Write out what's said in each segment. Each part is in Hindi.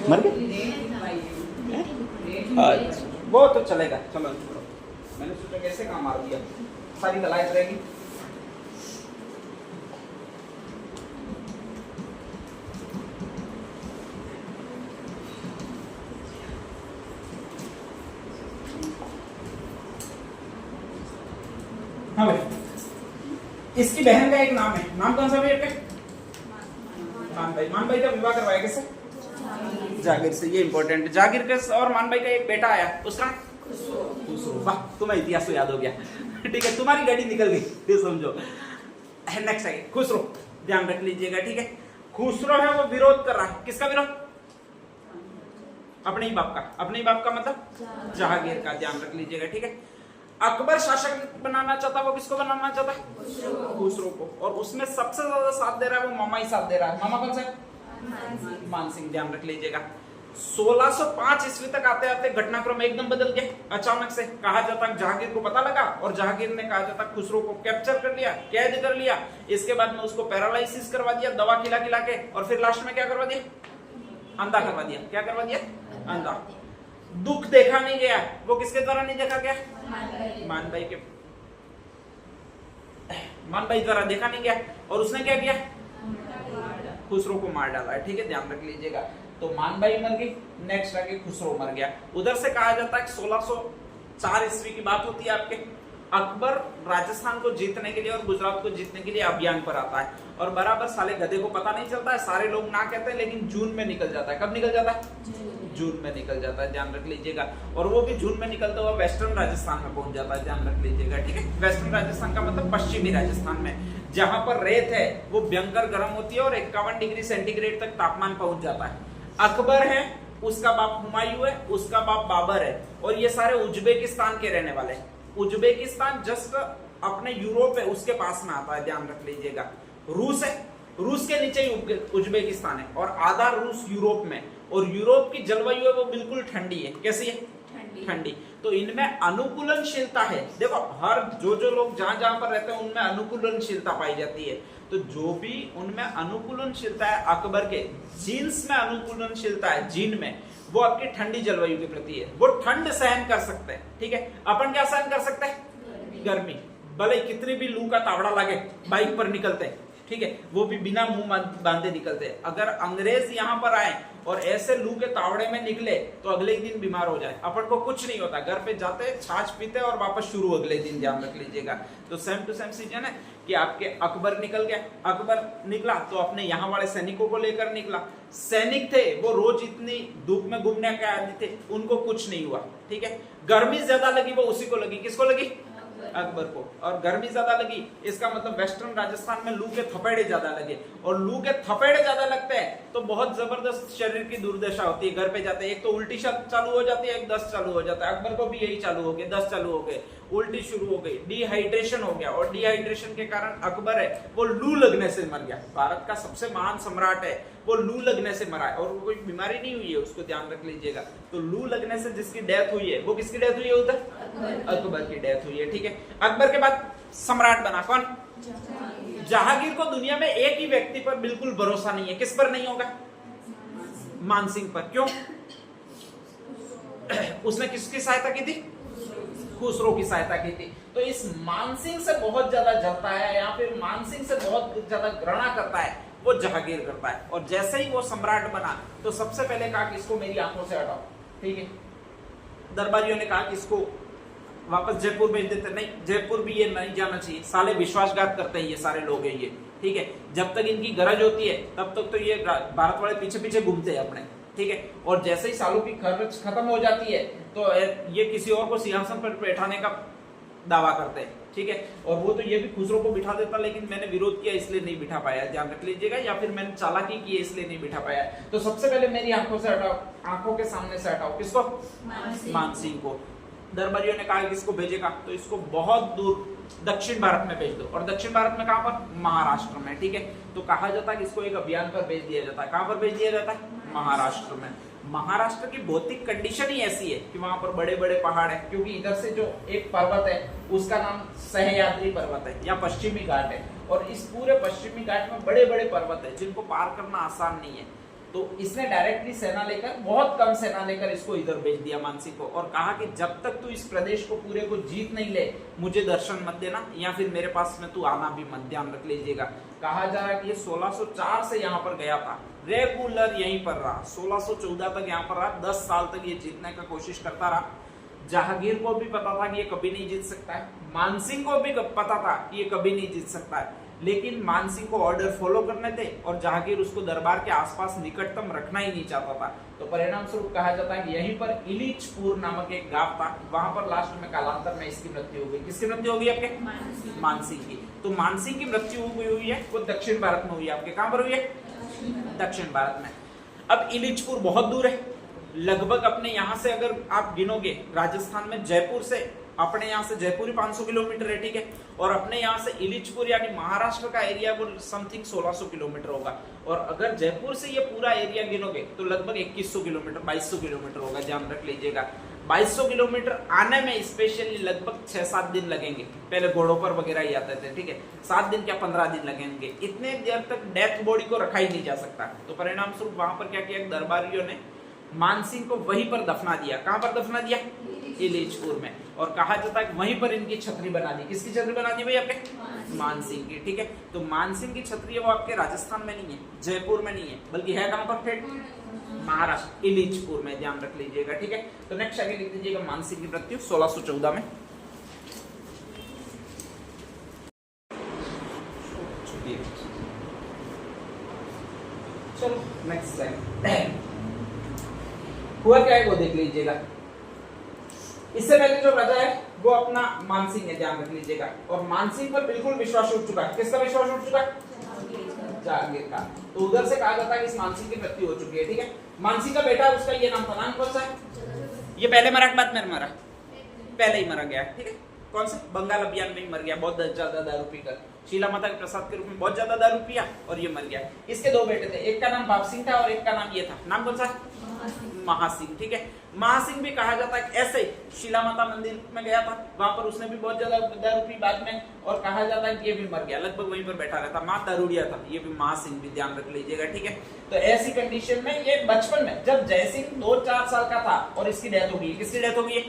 मर गए? अच्छा, वो तो चलेगा, चलो छोड़ो। मैंने सोचा कैसे काम मार दिया, सारी दलाइत रहेगी। हाँ भाई, इसकी बहन का एक नाम है, नाम कौन सा भैया? मान भाई। मान भाई का विवाह करवाया किससे? जागीर से। ये इंपॉर्टेंट है। जागीर के और मान भाई का एक बेटा आया, उसका खुसरो। वाह, तुम्हें इतिहास तो याद हो गया। ठीक है, तुम्हारी गाड़ी निकल गई, ये समझो। नेक्स्ट है खुसरो, ध्यान रख लीजिएगा। ठीक है, खुसरो है वो विरोध कर रहा है, किसका विरोध? अपने ही बाप का। अपने ही बाप का मतलब जहांगीर का, ध्यान रख लीजिएगा। ठीक है, अकबर शासक बनाना चाहता, वो किसको बनाना चाहता है? खुसरो को। और उसमें सबसे ज्यादा साथ दे रहा है वो मामा ही साथ दे रहा है। मामा कौन सा है? मान सिंह, ध्यान रख लीजिएगा। 1605 ईस्वी तक आते आते घटनाक्रम एकदम बदल गया। अचानक से कहा जाता है जहांगीर को पता लगा और जहांगीर ने कहा जाता खुसरो को कैप्चर कर लिया, कैद कर लिया। इसके बाद में उसको पैरालाइसिस करवा दिया दवा खिला खिला के, और फिर लास्ट में क्या करवा दिया? अंधा करवा दिया। क्या करवा दिया? अंधा। दुख देखा नहीं गया, वो किसके द्वारा नहीं देखा गया? मान भाई के, मान भाई द्वारा देखा नहीं गया। और उसने क्या किया? खुसरो को मार डाला है। ठीक है, ध्यान रख लीजिएगा। तो मान भाई मर गई, नेक्स्ट आगे खुसरो मर गया। उधर से कहा जाता है 1604 ईस्वी की बात होती है आपके। अकबर राजस्थान को जीतने के लिए और गुजरात को जीतने के लिए अभियान पर आता है, और बराबर साले गधे को पता नहीं चलता है, सारे लोग ना कहते हैं, लेकिन जून में निकल जाता है। कब निकल जाता है? जून में निकल जाता है, ध्यान रख लीजिएगा। और वो भी जून में निकलता हुआ वेस्टर्न राजस्थान में पहुंच जाता है, ध्यान रख लीजिएगा। ठीक है, वेस्टर्न राजस्थान का मतलब पश्चिमी राजस्थान में, जहां पर रेत है वो भयंकर गर्म होती है और 51 डिग्री सेंटीग्रेड तक तापमान पहुंच जाता है। अकबर है, उसका बाप हुमायूं है, उसका बाप बाबर है, और ये सारे उज्बेकिस्तान के रहने वाले हैं। उज्बेकिस्तान जस्ट अपने यूरोप है उसके पास में आता है, ध्यान रख लीजिएगा। रूस है, रूस के नीचे ही उज्बेकिस्तान है, और आधा रूस यूरोप में। और यूरोप की जलवायु है वो बिल्कुल ठंडी है। कैसी है? ठंडी। तो इनमें अनुकूलनशीलता है। देखो, हर जो लोग जहां जहां पर रहते हैं उनमें अनुकूलनशीलता पाई जाती है। तो जो भी उनमें अनुकूलनशीलता है, अकबर के जीन्स में अनुकूलनशीलता है, जीन में, वो आपकी ठंडी जलवायु के प्रति है। वो ठंड सहन कर सकते हैं। ठीक है, अपन क्या सहन कर सकते हैं? गर्मी। भले कितनी भी लू का तावड़ा लगे, बाइक पर निकलते हैं, ठीक है, वो भी बिना मुंह बांधे निकलते हैं। अगर अंग्रेज यहाँ पर आए और ऐसे लू के तावड़े में निकले तो अगले दिन बीमार हो जाए, अपन को कुछ नहीं होता, घर पे जाते छाछ पीते और वापस शुरू अगले दिन, ध्यान रख लीजिएगा। तो सेम टू सेम सीजन है कि आपके अकबर निकल गया। अकबर निकला तो अपने यहाँ वाले सैनिकों को लेकर निकला। सैनिक थे वो रोज इतनी धूप में घूमने के आदि थे, उनको कुछ नहीं हुआ। ठीक है, गर्मी ज्यादा लगी वो उसी को लगी। किसको लगी? अकबर को। और गर्मी ज्यादा लगी, इसका मतलब वेस्टर्न राजस्थान में लू के थपेड़े ज्यादा लगे, और लू के थपेड़े ज्यादा लगते हैं तो बहुत जबरदस्त शरीर की दुर्दशा होती है। घर पे जाते एक तो उल्टी चालू हो जाती है, एक दस्त चालू हो जाता है। अकबर को भी यही चालू हो गया, दस्त चालू हो गए, उल्टी शुरू हो गई, डिहाइड्रेशन हो गया, और डिहाइड्रेशन के कारण अकबर है वो लू लगने से मर गया। भारत का सबसे महान सम्राट है, वो लू लगने से मरा है, और वो कोई बीमारी नहीं हुई है उसको, ध्यान रख लीजिएगा। तो लू लगने से जिसकी डेथ हुई है वो किसकी डेथ हुई है? उधर अकबर की डेथ हुई है। ठीक है, अकबर के बाद सम्राट बना कौन? जहांगीर को दुनिया में एक ही व्यक्ति पर बिल्कुल भरोसा नहीं है। किस पर नहीं होगा? मान सिंह पर। क्यों? उसने किसकी सहायता की थी? खुसरो की सहायता की थी। तो इस मानसिंह से बहुत ज्यादा जलता है, या फिर मानसिंह से बहुत ज्यादा घृणा करता है वो जहांगीर करता है। और जैसे ही वो सम्राट बना तो सबसे पहले कहा कि इसको मेरी आंखों से हटाओ। ठीक है, दरबारियों ने कहा कि इसको वापस जयपुर भेज देते। नहीं, जयपुर भी ये नहीं जाना चाहिए, साले विश्वासघात करते हैं ये सारे लोग हैं ये। ठीक है, जब तक इनकी गरज होती है तब तक तो ये भारत वाले पीछे पीछे घूमते हैं अपने। ठीक है, और जैसे ही सालों की खर्च खत्म हो जाती है तो ये किसी और को सिंहासन पर बैठाने का दावा करते हैं। ठीक है, और वो तो ये भी खुसरो को बिठा देता, लेकिन मैंने विरोध किया इसलिए नहीं बिठा पाया, ध्यान रख लीजिएगा, या फिर मैंने चालाकी की इसलिए नहीं बिठा पाया। तो सबसे पहले मेरी आंखों से हटाओ, आंखों के सामने से हटाओ। किसको? मान सिंह को। दरबारियों ने कहा कि इसको भेजेगा तो इसको बहुत दूर दक्षिण भारत में भेज दो। और दक्षिण भारत में कहां पर? महाराष्ट्र में। ठीक है, तो कहा जाता है कि इसको एक अभियान पर भेज दिया जाता है। कहां पर भेज दिया जाता है? महाराष्ट्र में। महाराष्ट्र की भौतिक कंडीशन ही ऐसी है कि वहां पर बड़े बड़े पहाड़ है, क्योंकि इधर से जो एक पर्वत है उसका नाम सह्याद्री पर्वत है या पश्चिमी घाट है, और इस पूरे पश्चिमी घाट में बड़े बड़े पर्वत है जिनको पार करना आसान नहीं है। तो इसने डायरेक्टली सेना लेकर, बहुत कम सेना लेकर इसको इधर भेज दिया मानसिंह को, और कहा कि जब तक तू इस प्रदेश को पूरे को जीत नहीं ले मुझे दर्शन मत देना, या फिर मेरे पास में तू आना भी मत, ध्यान रख लीजिएगा। कहा जा रहा है कि ये 1604 से यहाँ पर गया था, रेगुलर यहीं पर रहा, 1614 तक यहाँ पर रहा, 10 साल तक ये जीतने का कोशिश करता रहा। जहांगीर को भी पता था कि ये कभी नहीं जीत सकता है, मानसिंह को भी पता था कि ये कभी नहीं जीत सकता है, लेकिन मानसिंह को ऑर्डर फॉलो करने थे और जहांगीर उसको दरबार के आसपास निकटतम रखना ही नहीं चाहता था। तो परिणाम स्वरूप कहा जाता है कि यहीं पर इलिचपुर नामक एक गांव था, वहां पर लास्ट में कालांतर में इसकी मृत्यु हो गई। किसकी मृत्यु हो गई आपके? मानसिंह की। तो मानसिंह की मृत्यु हुई है वो दक्षिण भारत में हुई है। आपके कहां पर हुई है? दक्षिण भारत में। अब इलिचपुर बहुत दूर है, लगभग अपने यहाँ से अगर आप गिनोगे राजस्थान में जयपुर से, अपने यहाँ से जयपुर ही 500 किलोमीटर है, ठीक है, और अपने यहाँ से इलिचपुर यानी महाराष्ट्र का एरिया वो समथिंग 1600 किलोमीटर होगा, और अगर जयपुर से ये पूरा एरिया गिनोगे तो लगभग 2100 किलोमीटर 2200 किलोमीटर होगा, ध्यान रख लीजिएगा। 2200 किलोमीटर आने में स्पेशली लगभग 6-7 दिन लगेंगे, पहले घोड़ों पर वगैरह ही आते थे, ठीक है, 7 दिन क्या 15 दिन लगेंगे, इतने देर तक डेथ बॉडी को रखा ही नहीं जा सकता। तो परिणाम स्वरूप वहां पर क्या किया, दरबारियों ने मानसिंह को वहीं पर दफना दिया। कहां पर दफना दिया? इलिचपुर में। और कहा जाता है वहीं पर इनकी छतरी बना दी। किसकी छतरी बना दी भाई? आपके मानसिंह की, ठीक है। तो मानसिंह की छतरी है वो आपके राजस्थान में नहीं है, जयपुर में नहीं है, बल्कि है कहां पर? ठेठ महाराष्ट्र, इलिचपुर में, ध्यान रख लीजिएगा, ठीक है। तो नेक्स्ट आगे लिख दीजिएगा मानसिंह की मृत्यु 1614 में। चलो नेक्स्ट स्लाइड। हुआ क्या है वो देख लीजिएगा। इससे पहले जो राजा है वो अपना मानसिंह है, ध्यान रख लीजिएगा, और मानसिंह पर बिल्कुल विश्वास उठ चुका है। किसका विश्वास उठ चुका है? जहांगीर का। तो उधर से कहा जाता है कि इस मानसिंह की मृत्यु हो चुकी है, ठीक है। मानसिंह का बेटा, उसका ये नाम था, नाम कौन सा है? ये पहले मरा के बाद में मरा? पहले ही मरा गया, ठीक है। कौन से? बंगाल अभियान में ही मर गया, बहुत ज्यादा दारू पीकर, शीला माता के प्रसाद के रूप में बहुत ज्यादा दारू पिया और ये मर गया। इसके 2 बेटे थे, एक का नाम बाप सिंह था और एक का नाम ये था, नाम कौन सा? महासिंह, ठीक है। महासिंह भी कहा जाता है ऐसे शीला माता मंदिर में गया था, वहां पर उसने भी बहुत ज्यादा दारू पी बाद में, और कहा जाता है कि ये भी मर गया, लगभग वहीं पर बैठा रहता, मां दारूडिया था, ये भी महासिंह भी, ध्यान रख लीजिएगा, ठीक है। तो ऐसी कंडीशन में ये बचपन में जब जयसिंह 2-4 साल का था और इसकी डेथ हो गई। किसकी डेथ हो गई है?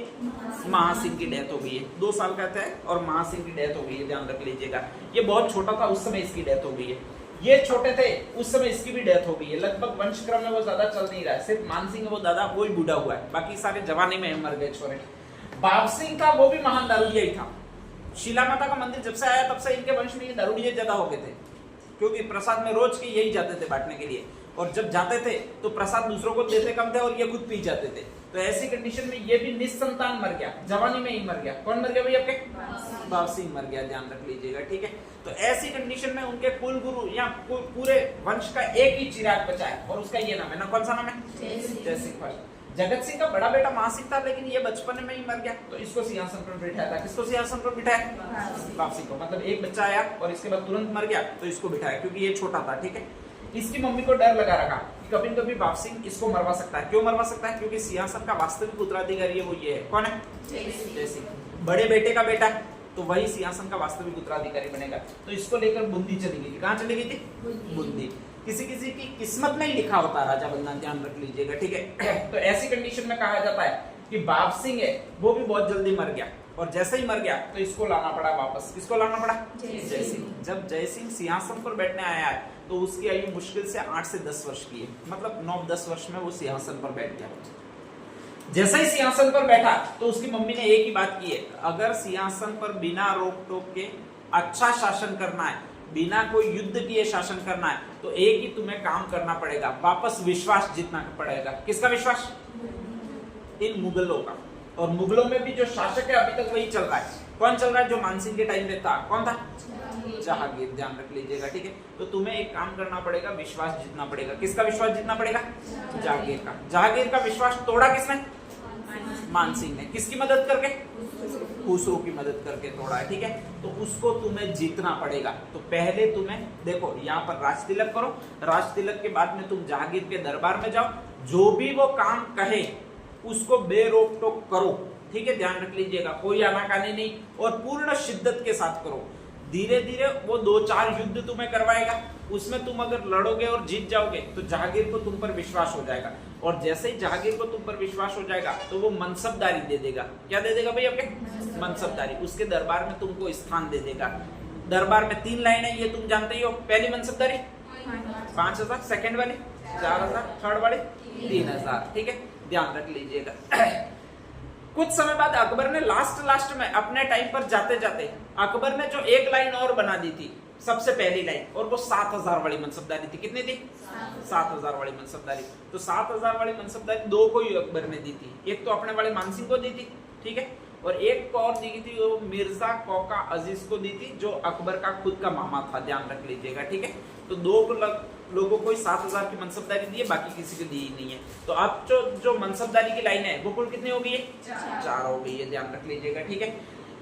महासिंह की डेथ हो गई है। 2 साल का था और महासिंह की डेथ हो गई है, ध्यान रख लीजिएगा। ये बहुत छोटा था उस समय इसकी डेथ हो गई है, ये छोटे थे उस समय इसकी भी डेथ हो गई है। लगभग वंश क्रम में वो ज्यादा चल नहीं रहा है, सिर्फ मानसिंह वो दादा वो ही बूढ़ा हुआ है, बाकी सारे जवानी में मर गए छोरे। बाप सिंह था वो भी महान दारूडिया ही था। शीला माता का मंदिर जब से आया तब से इनके वंश में ये दारूडिये ज्यादा हो गए थे, क्योंकि प्रसाद में रोज के यही जाते थे बांटने के लिए, और जब जाते थे तो प्रसाद दूसरों को देते कम थे और ये खुद पी जाते थे। तो ऐसी कंडीशन में ये भी निसंतान मर गया, जवानी में ही मर गया। कौन मर गया भाई? आपके बाप सिंह मर गया, ध्यान रख लीजिएगा, ठीक है। तो ऐसी कंडीशन में उनके कुल गुरु या पूरे वंश का एक ही चिराग बचा है, और उसका ये नाम है ना, कौन सा नाम है? जयसिंह फर्स्ट। जगत सिंह का बड़ा बेटा महासिंह था, लेकिन ये बचपन में ही मर गया, तो इसको सिंहासन पर बिठाया था। किसको सिंहासन पर बिठाया? बाप सिंह को। मतलब एक बच्चा आया और इसके बाद तुरंत मर गया, तो इसको बिठाया, क्योंकि ये छोटा था, ठीक है। इसकी मम्मी को डर लगा रखा कि कभी कभी बाप सिंह इसको मरवा सकता है। क्यों मरवा सकता है? क्योंकि सिंहासन का वास्तविक उत्तराधिकारी वो ये है, कौन है? जयसिंह। बड़े बेटे का बेटा, तो वही सिंहासन का वास्तविक उत्तराधिकारी बनेगा। तो इसको लेकर बूंदी चली गई थी। कहां चली गई थी? बूंदी। किसी किसी की किस्मत में ही लिखा होता राजा बनना, ध्यान रख लीजिएगा, ठीक है। तो ऐसी कंडीशन में कहा जाता है कि बाप सिंह है वो भी बहुत जल्दी मर गया, और जैसे ही मर गया तो इसको लाना पड़ा वापस। किसको लाना पड़ा? जयसिंह। जब जयसिंह सिंहासन पर बैठने आया है तो उसकी आयु मुश्किल से 8 से 10 वर्ष की है, मतलब 9-10 वर्ष में वो सिंहासन पर बैठ गया। जैसे ही सिंहासन पर बैठा तो उसकी मम्मी ने एक ही बात की है, अगर सिंहासन पर बिना रोक टोक के अच्छा शासन करना है, बिना कोई युद्ध किए शासन करना है, तो एक ही तुम्हें काम करना पड़ेगा, वापस विश्वास जीतना पड़ेगा। किसका विश्वास? इन मुगलों का। और मुगलों में भी जो शासक है अभी तक वही चल रहा है। कौन चल रहा है? जो मानसिंह के टाइम में था। कौन था? जहांगीर, ध्यान रख लीजिएगा, ठीक है। तो तुम्हें एक काम करना पड़ेगा, विश्वास जीतना पड़ेगा। किसका विश्वास जीतना पड़ेगा? जहांगीर का। जहांगीर का विश्वास तोड़ा किसने? मानसिंह ने। किसकी मदद करके? खुसरो की मदद करके तोड़ा है, ठीक है। तो उसको तुम्हें जीतना पड़ेगा। तो पहले तुम्हें देखो यहाँ पर राज तिलक करो, राज तिलक के बाद में तुम जहांगीर के दरबार में जाओ, जो भी वो काम कहे उसको बेरोक टोक करो, ठीक है। ध्यान रख लीजिएगा, कोई आनाकानी नहीं, और पूर्ण शिद्दत के साथ करो। धीरे धीरे वो 2-4 युद्ध तुम्हें करवाएगा, उसमें तुम अगर लड़ोगे और जीत जाओगे तो जहांगीर को तुम पर विश्वास हो जाएगा, और जैसे ही जहांगीर को तुम पर विश्वास हो जाएगा तो वो मनसबदारी दे देगा। क्या दे देगा भाई? आपके मनसबदारी, उसके दरबार में तुमको स्थान दे देगा। दरबार में 3 लाइनें, ये तुम जानते ही हो। पहली मनसबदारी 5,000, सेकंड वाली 4,000, थर्ड वाली 3,000, ठीक है, ध्यान रख लीजिएगा। कुछ समय बाद अकबर ने लास्ट में अपने टाइम पर जाते जाते अकबर ने जो एक लाइन और बना दी थी, सबसे पहली लाइन, और वो 7,000 वाली मनसबदारी थी। कितनी थी? 7,000 वाली मनसबदारी। तो 7,000 वाली मनसबदारी 2 को ही अकबर ने दी थी, एक तो अपने वाले मानसिंह को दी थी, ठीक है, और एक को और दी थी, वो मिर्जा कोका अजीज को दी थी, जो अकबर का खुद का मामा था, ध्यान रख लीजिएगा, ठीक है। तो 2 लोगों को 7,000 की मनसबदारी दी है, बाकी किसी को दी ही नहीं है। तो अब जो मनसबदारी की लाइन है वो कुल कितनी हो गई है? 4 हो गई है, ध्यान रख लीजिएगा, ठीक है।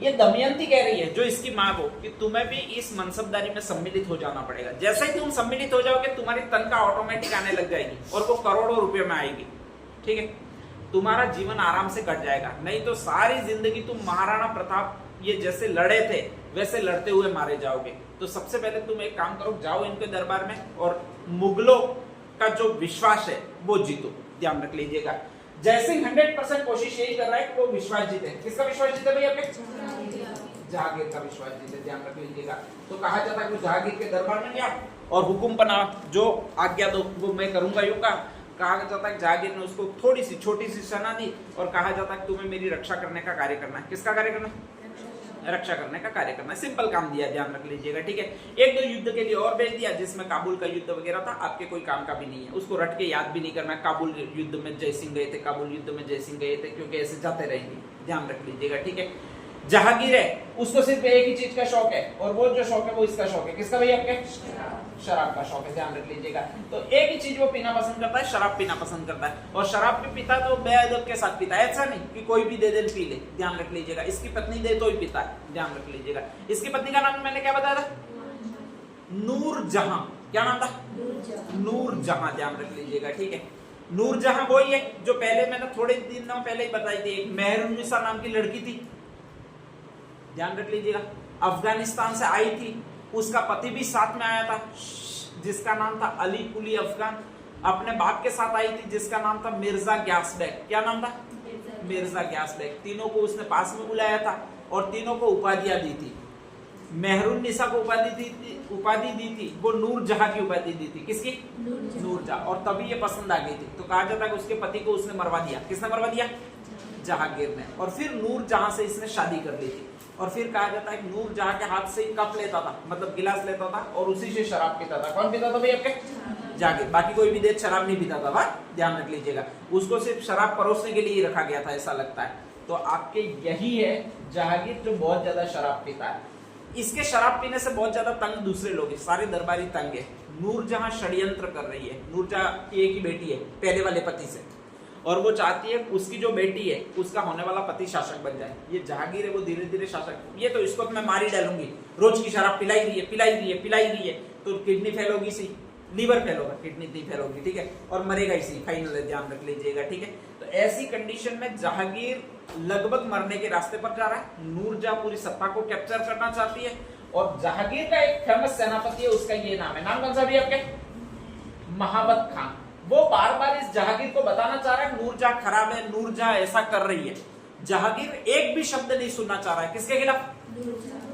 ये दमयंती कह रही है, जो इसकी माँ को, कि तुम्हें भी इस मनसबदारी में सम्मिलित हो जाना पड़ेगा। जैसे ही तुम सम्मिलित हो जाओगे तुम्हारी तनख्वाह ऑटोमेटिक आने लग जाएगी, और वो करोड़ों रुपए में आएगी, ठीक है। तुम्हारा जीवन आराम से कट जाएगा, नहीं तो सारी जिंदगी तुम महाराणा प्रताप ये जैसे लड़े थे वैसे लड़ते हुए मारे जाओगे। तो सबसे पहले तुम एक काम करो, जाओ इनके दरबार में और मुगलों का जो विश्वास है वो जीतो, ध्यान रख लीजिएगा। जयसिंह 100% कोशिश यही कर रहा है कि वो विश्वास जीते। किसका विश्वास जीते भैया? जहांगीर का विश्वास जीते, ध्यान रख लीजिएगा। तो कहा जाता है कि जहांगीर के दरबार में गया और हुकुम बना, जो आज्ञा दो वो मैं करूंगा, यूं कहा जाता है जहांगीर ने उसको थोड़ी सी छोटी सी सेना दी और कहा जाता है तुम्हें मेरी रक्षा करने का कार्य करना है। किसका कार्य करना है? रक्षा करने का कार्य करना है। सिंपल काम दिया, ध्यान रख लीजिएगा, ठीक है। 1-2 युद्ध के लिए और भेज दिया, जिसमें काबुल का युद्ध वगैरह था, आपके कोई काम का भी नहीं है, उसको रट के याद भी नहीं करना। काबुल युद्ध में जयसिंह गए थे, काबुल युद्ध में जयसिंह गए थे, क्योंकि ऐसे जाते रहेंगे, ध्यान रख लीजिएगा, ठीक है। जहांगीर है, उसको सिर्फ एक ही चीज का शौक है, और वो जो शौक है वो इसका शौक है। किसका भैया? आपके शराब का शौक है, ध्यान रख लीजिएगा। तो एक ही चीज वो पीना पसंद करता है, शराब पीना पसंद करता है, और शराब भी पीता तो बेअदब के साथ पीता है, ऐसा नहीं कि कोई भी दे पी ले, ध्यान रख लीजिएगा। इसकी पत्नी दे तो ही पीता है, ध्यान रख लीजिएगा। इसकी पत्नी का नाम मैंने क्या बताया था? नूरजहां। क्या नाम था? नूरजहां, ध्यान रख लीजिएगा, ठीक है। नूरजहां वही है जो पहले मैंने थोड़े दिनों पहले ही बताई थी, एक मेहरुन्निसा नाम की लड़की थी, ध्यान रख लीजिएगा, अफगानिस्तान से आई थी, उसका पति भी साथ में आया था, जिसका नाम था अली कुली अफगान। अपने बाप के साथ आई थी, जिसका नाम था मिर्जा ग्यास बेग। क्या नाम था? मिर्जा ग्यास बेग। तीनों को उसने पास में बुलाया था और तीनों को उपाधियां दी थी। मेहरुन्निसा को उपाधि दी थी, वो नूरजहां की उपाधि दी थी। किसकी? नूरजहां। और तभी ये पसंद आ गई थी, तो कहा जाता है कि उसके पति को उसने मरवा दिया। किसने मरवा दिया? जहांगीर ने। और फिर नूरजहां से इसने शादी कर ली थी, और फिर कहा जाता है कि नूरजहां के हाथ से कप लेता था, मतलब गिलास लेता था, और उसी से शराब पीता था। कौन पीता था भाई? आपके जहांगीर। बाकी कोई भी देश शराब नहीं पीता था, ध्यान रख लीजिएगा। उसको सिर्फ शराब परोसने के लिए ही रखा गया था, ऐसा लगता है। तो आपके यही है जहांगीर, जो बहुत ज्यादा शराब पीता है। इसके शराब पीने से बहुत ज्यादा तंग दूसरे लोग हैं, सारे दरबारी तंग है। नूरजहां षड्यंत्र कर रही है। नूरजहां की एक ही बेटी है पहले वाले पति से, और वो चाहती है उसकी जो बेटी है उसका होने वाला पति शासक बन जाए। ये जहांगीर है वो धीरे धीरे शासक, ये तो इसको मैं मार ही डालूंगी, रोज की शराब पिलाई रही है, तो किडनी फेल होगी सी, लीवर फेल होगा, किडनी नहीं फेल होगी, ठीक है, और मरेगा इसी, फाइनल है, ध्यान रख लीजिएगा, ठीक है। तो ऐसी कंडीशन में जहांगीर लगभग मरने के रास्ते पर जा रहा है। नूरजहां पूरी सत्ता को कैप्चर करना चाहती है, और जहांगीर का एक फेमस सेनापति है, उसका ये नाम है, नाम कौन सा भी आपके? महाबत खान। वो बार बार इस जहांगीर को बताना चाह रहा है नूरजहां खराब है, नूरजहां ऐसा कर रही है। जहांगीर एक भी शब्द नहीं सुनना चाह रहा है। किसके खिलाफ?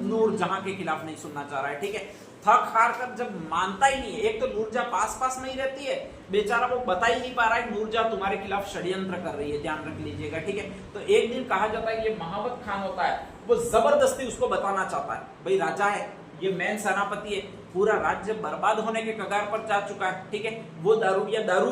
नूरजहां के खिलाफ नहीं सुनना चाह रहा है, ठीक है। थक हार कर जब मानता ही नहीं है, एक तो नूरजहां पास नहीं रहती है, बेचारा वो बता ही नहीं पा रहा है नूरजहां तुम्हारे खिलाफ षड्यंत्र कर रही है, ध्यान रख लीजिएगा, ठीक है। तो एक दिन कहा जाता है ये महाबत खान होता है, वो जबरदस्ती उसको बताना चाहता है, भाई राजा है, ये मैन सेनापति है, पूरा राज्य बर्बाद होने के कगार पर जा चुका है, ठीक है। वो दारू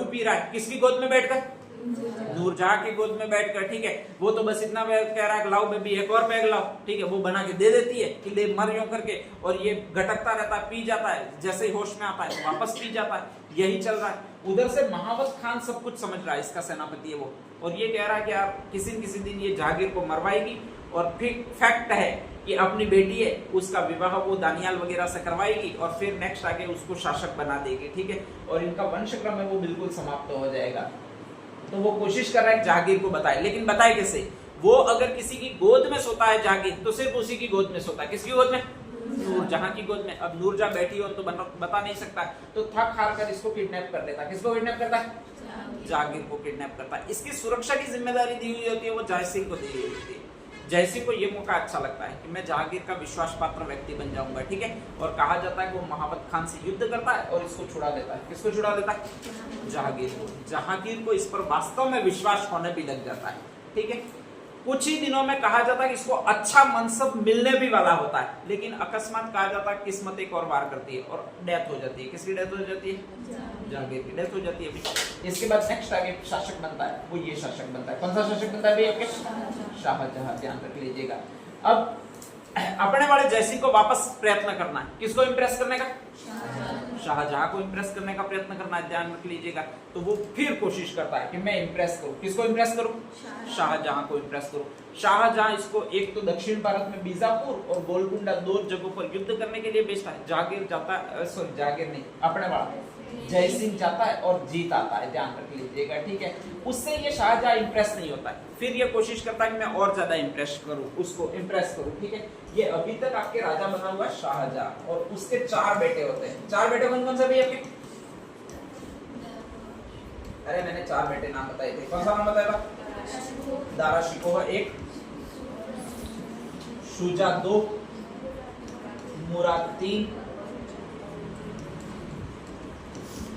पी रहा है, किसकी गोद में बैठकर? नूरजहां की गोद में बैठकर, ठीक है। वो तो बस इतना कह रहा है लाओ बेबी एक और पैग लाओ, ठीक है, वो बना के दे देती है कि ले मर यूं करके, और ये घटकता रहता है, पी जाता है, जैसे ही होश में आता है वापस पी जाता है, यही चल रहा है। उधर से महाबत खान सब कुछ समझ रहा है, इसका सेनापति है वो, और ये कह रहा है कि यार किसी न किसी दिन ये जहांगीर को मरवाएगी, और फिर फैक्ट है कि अपनी बेटी है उसका विवाह वो दानियाल वगैरह से करवाएगी, और फिर नेक्स्ट आगे उसको शासक बना देगी, ठीक है, और इनका वंशक्रम है वो बिल्कुल समाप्त हो जाएगा। तो वो कोशिश कर रहा है जहांगीर को बताए, लेकिन बताए कैसे? वो अगर किसी की गोद में सोता है जहांगीर, तो सिर्फ उसी की गोद में सोता है। किसकी गोद में? नूरजहां की गोद में। अब नूरजहां बैठी हो तो बता नहीं सकता, तो थक हार कर इसको किडनैप कर लेता। किसको किडनैप करता है? जहांगीर को किडनैप करता है। इसकी सुरक्षा की जिम्मेदारी दी हुई होती है वो जय सिंह को दी हुई होती है। जय सिंह को ये मौका अच्छा लगता है कि मैं जहांगीर का विश्वास पात्र व्यक्ति बन जाऊंगा, ठीक है। और कहा जाता है कि वो महाबत खान से युद्ध करता है और इसको छुड़ा देता है। किसको छुड़ा देता है? जहांगीर को। जहांगीर को इस पर वास्तव में विश्वास होने भी लग जाता है, ठीक है। कुछ ही दिनों में कहा जाता है कि इसको अच्छा मनसब मिलने भी वाला होता है, लेकिन अकस्मात कहा जाता है किस्मत एक और वार करती है और डेथ हो जाती है। किसकी डेथ हो जाती है? जहांगीर की डेथ हो जाती है। इसके बाद नेक्स्ट आगे शासक बनता है, वो ये शासक बनता है। कौन सा शासक बनता है भाई आपके? शाहजहां। ध्यान रख लीजिएगा। अब अपने वाले जयसिंह को वापस प्रयत्न करना है। किसको इंप्रेस करने का? शाहजहां को इंप्रेस करने का प्रयत्न करना है। ध्यान रख लीजिएगा। तो वो फिर कोशिश करता है कि मैं इंप्रेस करूं। किसको इंप्रेस करूं? शाहजहां को इंप्रेस करूं। शाहजहां इसको एक तो दक्षिण भारत में बीजापुर और गोलकुंडा 2 जगहों पर युद्ध करने के लिए भेजता है। जहांगीर जाता है, सॉरी जहांगीर नहीं, अपने वाला जय सिंह जाता है और जीत आता है। ध्यान रख लीजिएगा, ठीक है। उससे ये शाहजहां इंप्रेस नहीं होता है। फिर ये कोशिश करता है कि मैं और ज्यादा इंप्रेस करूं, उसको इंप्रेस करूं, ठीक है। ये अभी तक आपके राजा बना हुआ है शाहजहां, और उसके 4 बेटे होते हैं। 4 बेटे कौन कौन से भी आपके? अरे मैंने 4 बेटे नाम बताए थे। कौन सा नाम बताया था? दारा शिकोह 1, शुजा 2, मुराद 3,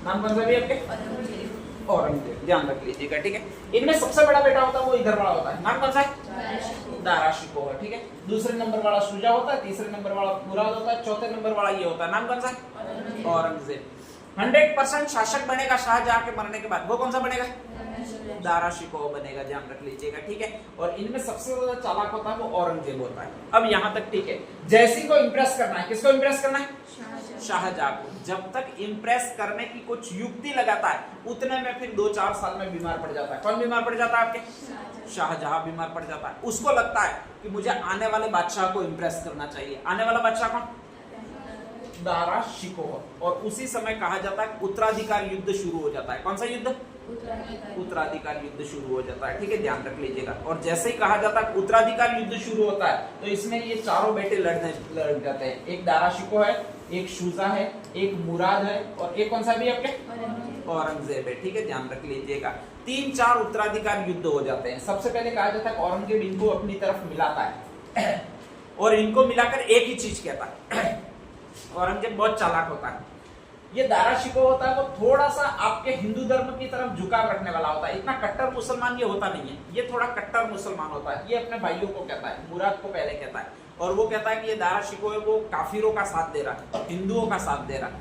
नाम कौन सा भी आपके? औरंगजेब। ध्यान रख लीजिएगा, ठीक है। इनमें सबसे बड़ा बेटा होता है वो इधर वाला होता है। नाम कौन सा है? दारा शिकोह, ठीक है। दूसरे नंबर वाला शुजा होता है, तीसरे नंबर वाला मुराद होता है, चौथे नंबर वाला ये होता है। नाम कौन सा है? औरंगजेब। 100% शासक बनेगा शाहजहां के मरने के बाद। वो कौन सा बनेगा? दारा शिकोह बनेगा। ध्यान रख लीजिएगा, ठीक है। और इनमें सबसे ज्यादा चालाक होता है वो औरंगजेब होता है। अब यहाँ तक ठीक है। जयसिंह को इंप्रेस करना है। किसको इंप्रेस करना है? शाहजहां को। जब तक इंप्रेस करने की कुछ युक्ति लगाता है उतने में फिर 2-4 साल में बीमार पड़ जाता है। कौन बीमार पड़ जाता है आपके? शाहजहां बीमार पड़ जाता है। उसको लगता है कि मुझे आने वाले बादशाह को इंप्रेस करना चाहिए। आने वाला बादशाह कौन? दारा शिकोह। और उसी समय कहा जाता है उत्तराधिकार युद्ध शुरू हो जाता है। कौन सा युद्ध? उत्तराधिकार युद्ध शुरू हो जाता है, ठीक है। ध्यान रख लीजिएगा। और जैसे ही कहा जाता है उत्तराधिकार युद्ध शुरू होता है तो इसमें ये चारों बेटे लड़ जाते हैं। एक दारा शिकोह है, एक शुजा है, एक मुराद है, और एक कौन सा भी आपके? औरंगजेब है, ठीक है। ध्यान रख लीजिएगा। 3-4 उत्तराधिकार युद्ध हो जाते हैं। सबसे पहले कहा जाता है औरंगजेब इनको अपनी तरफ मिलाता है और इनको मिलाकर एक ही चीज कहता है। औरंगजेब बहुत चालाक होता है। ये दारा शिकोह होता है वो थोड़ा सा आपके हिंदू धर्म की तरफ झुकाव रखने वाला होता है। इतना कट्टर मुसलमान ये होता नहीं है। ये थोड़ा कट्टर मुसलमान होता है। ये अपने भाइयों को कहता है, मुराद को पहले कहता है, और वो कहता है कि ये दारा शिकोह है वो काफिरों का साथ दे रहा है, हिंदुओं का साथ दे रहा है।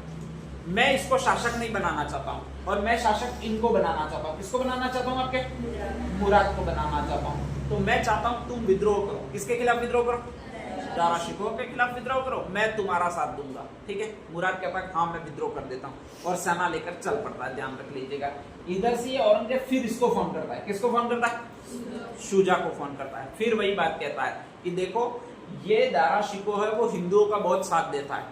मैं इसको शासक नहीं बनाना चाहता हूँ, और मैं शासक इनको बनाना चाहता हूँ। किसको बनाना चाहता हूँ? आपके मुराद को बनाना चाहता हूँ। तो मैं चाहता हूँ तुम विद्रोह करो। किसके खिलाफ विद्रोह करो? दारा शिकोह के खिलाफ विद्रोह करो, मैं तुम्हारा साथ दूंगा, ठीक है। मुराद कहता है हाँ मैं विद्रोह कर देता हूँ, और सेना लेकर चल पड़ता है। ध्यान रख लीजिएगा। इधर से ये औरंगजेब फिर इसको फोन करता है। किसको फोन करता है? शुजा को फोन करता है। फिर वही बात कहता है कि देखो ये दारा शिकोह है वो हिंदुओं का बहुत साथ देता है,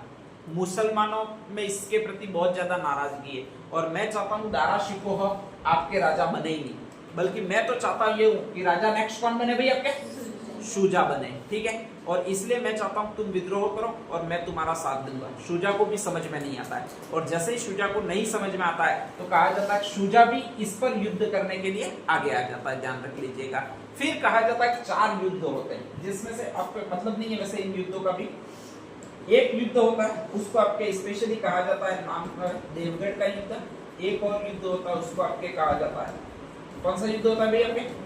मुसलमानों में इसके प्रति बहुत ज्यादा नाराजगी है, और मैं चाहता हूँ दारा शिकोह आपके राजा बने ही नहीं, बल्कि मैं तो चाहता हूँ ये कि राजा नेक्स्ट कौन बने भाई आपके? शुजा बने, ठीक है। और इसलिए मैं चाहता हूं तुम विद्रोह करो और मैं तुम्हारा साथ दूंगा। शुजा को भी समझ में नहीं आता है, और जैसे ही शुजा को नहीं समझ में आता है तो कहा जाता है शुजा भी इस पर युद्ध करने के लिए आगे आ जाता है। ध्यान रख लीजिएगा। फिर कहा जाता है 4 युद्ध होते हैं, जिसमें से आपको मतलब नहीं है वैसे इन युद्धों का भी। एक युद्ध होता है उसको आपके स्पेशली कहा जाता है नाम देवगढ़ का युद्ध। एक और युद्ध होता है उसको आपके कहा जाता है, कौन सा युद्ध होता है भैया आपके?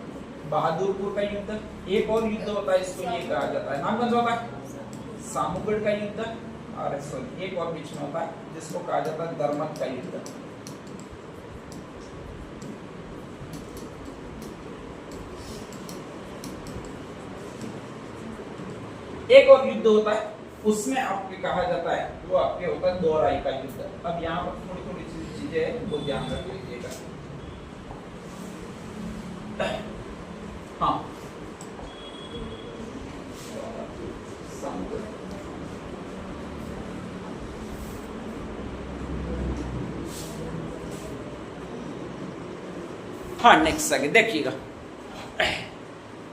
बहादुरपुर का युद्ध। एक और युद्ध होता है इसको ये कहा जाता है, नाम कौन सा होता है? सामुगढ़ का युद्ध। और सॉरी एक और बीच में होता है जिसको कहा जाता है दरमत का युद्ध। एक और युद्ध होता है उसमें आपके कहा जाता है वो आपके होता है दोराई का युद्ध। अब यहाँ पर थोड़ी थोड़ी चीजें हैं वो ध्यान रख लीजिएगा। हाँ हाँ नेक्स्ट आगे देखिएगा।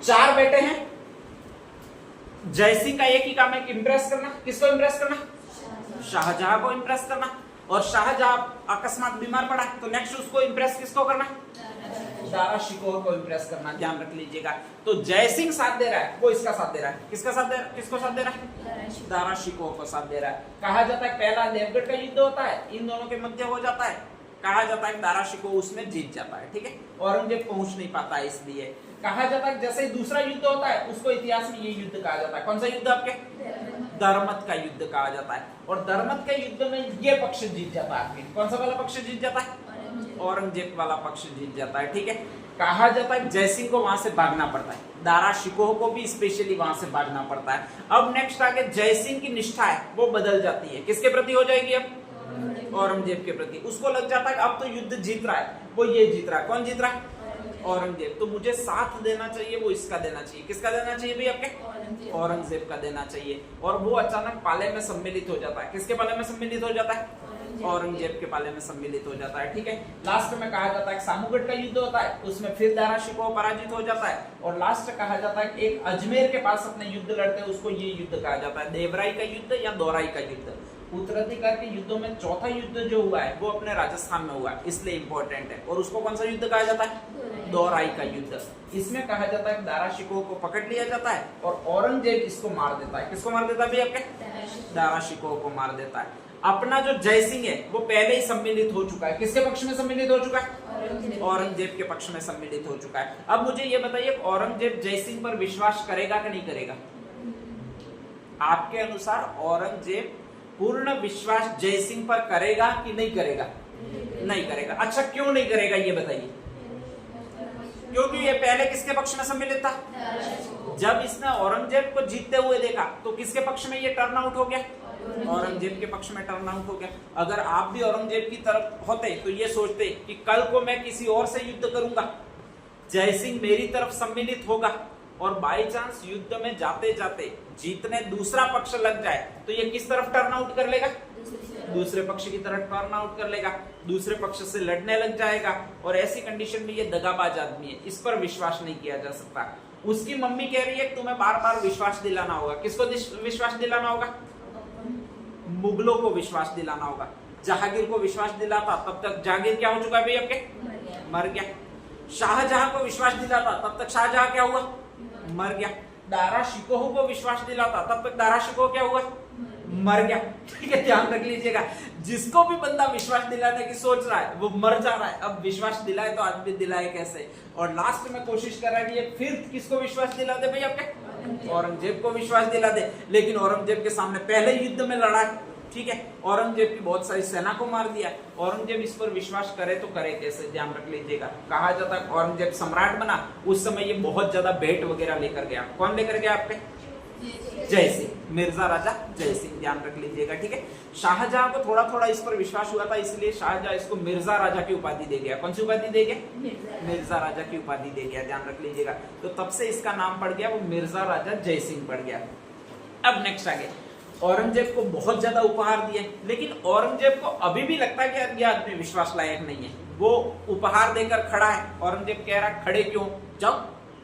4 बेटे हैं, जयसिंह का एक ही काम है कि इंप्रेस करना। किसको इंप्रेस करना? शाहजहां को इंप्रेस करना। और शाहजहां अकस्मात बीमार पड़ा तो नेक्स्ट उसको इंप्रेस किसको करना? दारा शिकोह को इंप्रेस करना। ध्यान रख लीजिएगा। तो जयसिंह साथ दे रहा है, वो इसका साथ दे रहा है। किसका साथ दे रहा है? किसको साथ दे रहा है? दारा शिकोह को साथ दे रहा है। कहा जाता है पहला देवगढ़ का युद्ध होता है, इन दोनों के मध्य हो जाता है। कहा जाता है दारा शिकोह उसमें जीत जाता है, ठीक है, औरंगजेब पहुंच नहीं पाता है। इसलिए कहा जाता है जैसे ही दूसरा युद्ध होता है उसको इतिहास में ये युद्ध कहा जाता है। कौन सा युद्ध आपके? दरमत का युद्ध कहा जाता है। और दरमत के युद्ध में ये पक्ष जीत जाता है। कौन सा वाला पक्ष जीत जाता है? औरंगजेब वाला पक्ष जीत जाता है, ठीक है। कहा जाता है जयसिंह को वहां से भागना पड़ता है, दारा शिकोह को भी स्पेशली वहां से भागना पड़ता है। अब नेक्स्ट आगे जयसिंह की निष्ठा है वो बदल जाती है। किसके प्रति हो जाएगी? अब औरंगजेब के प्रति। उसको लग जाता है अब तो युद्ध जीत रहा है, वो ये जीत रहा है। कौन जीत रहा है? औरंगजेब। तो मुझे साथ देना चाहिए, वो इसका देना चाहिए। किसका देना चाहिए भाई आपके? औरंगजेब का देना चाहिए। और वो अचानक पाले में सम्मिलित हो जाता है। किसके पाले में सम्मिलित हो जाता है? औरंगजेब के पाले में सम्मिलित हो जाता है, ठीक है। लास्ट में कहा जाता है सामूगढ़ का युद्ध होता है, उसमें फिर दारा शिकोह पराजित हो जाता है। और लास्ट कहा जाता है एक अजमेर के पास अपने युद्ध लड़ते हैं, उसको ये युद्ध कहा जाता है देवराई का युद्ध या दोराई का युद्ध। उत्तराधिकार के युद्धों में चौथा युद्ध जो हुआ है वो अपने राजस्थान में हुआ है, इसलिए इंपॉर्टेंट है। और उसको कौन सा युद्ध कहा जाता है? दोराई का युद्ध। इसमें कहा जाता है दारा शिकोह को पकड़ लिया जाता है और औरंगजेब इसको मार देता है। किसको मार देता है भाई आपके? दारा शिकोह को मार देता है। अपना जो जयसिंह है वो पहले ही सम्मिलित हो चुका है। किसके पक्ष में सम्मिलित हो चुका है? औरंगजेब के पक्ष में सम्मिलित हो चुका है। अब मुझे ये बताइए औरंगजेब जयसिंह पर विश्वास करेगा कि नहीं करेगा? आपके अनुसार औरंगजेब पूर्ण विश्वास जयसिंह पर करेगा कि नहीं करेगा? नहीं करेगा। अच्छा क्यों नहीं करेगा ये बताइए? क्योंकि ये पहले किसके पक्ष में सम्मिलित था? जब इसने औरंगजेब को जीतते हुए देखा तो किसके पक्ष में ये टर्न आउट हो गया? औरंगजेब के पक्ष में टर्न आउट हो गया। अगर आप भी औरंगजेब की तरफ होते तो ये सोचते कि कल को मैं किसी और से युद्ध करूंगा, जयसिंह मेरी तरफ सम्मिलित होगा और बाय चांस युद्ध में जाते जाते जीतने दूसरा पक्ष लग जाए तो ये किस तरफ टर्न आउट कर लेगा? दूसरे पक्ष की तरफ टर्न आउट कर लेगा, दूसरे पक्ष से लड़ने लग जाएगा। और ऐसी कंडीशन में ये दगाबाज आदमी है, इस पर विश्वास नहीं किया जा सकता। उसकी मम्मी कह रही है तुम्हें बार बार विश्वास दिलाना होगा। किसको विश्वास दिलाना होगा? मुगलों को विश्वास दिलाना होगा। जहांगीर को विश्वास दिलाता तब तक जहांगीर क्या हो चुका है भाई आपके? मर गया। शाहजहां को विश्वास दिलाता तब तक शाहजहां क्या हुआ? मर गया। दारा शिकोह को विश्वास दिलाता तब तक दारा शिकोह क्या हुआ? मर गया, ठीक है। ध्यान रख लीजिएगा, जिसको भी बंदा विश्वास दिलाने की सोच रहा है वो मर जा रहा है। अब विश्वास दिलाए तो आदमी दिलाए कैसे? और लास्ट में कोशिश कर रहा है कि ये फिर किसको विश्वास दिला दे भाई आपके? औरंगजेब को विश्वास दिला दे। लेकिन औरंगजेब के सामने पहले युद्ध में लड़ा, ठीक है, औरंगजेब की बहुत सारी सेना को मार दिया। औरंगजेब इस पर विश्वास करे तो करे कैसे? ध्यान रख लीजिएगा। कहा जाता है औरंगजेब सम्राट बना उस समय ये बहुत ज्यादा भेंट वगैरह लेकर गया। कौन लेकर गया आपके? जयसिंह, मिर्जा राजा जयसिंह। ध्यान रख लीजिएगा, ठीक है। शाहजहां को थोड़ा थोड़ा इस पर विश्वास हुआ था, इसलिए शाहजहां इसको मिर्जा राजा की उपाधि दे गया। कौन सी उपाधि दे गया? मिर्जा राजा की उपाधि दे गया। ध्यान रख लीजिएगा। तो तब से इसका नाम पड़ गया वो मिर्जा राजा जयसिंह पड़ गया। अब नेक्स्ट आगे औरंगजेब को बहुत ज्यादा उपहार दिए, लेकिन औरंगजेब को अभी भी लगता है कि यार ये आदमी विश्वास लायक नहीं है। वो उपहार देकर खड़ा है। औरंगजेब कह रहा है खड़े क्यों? जाओ,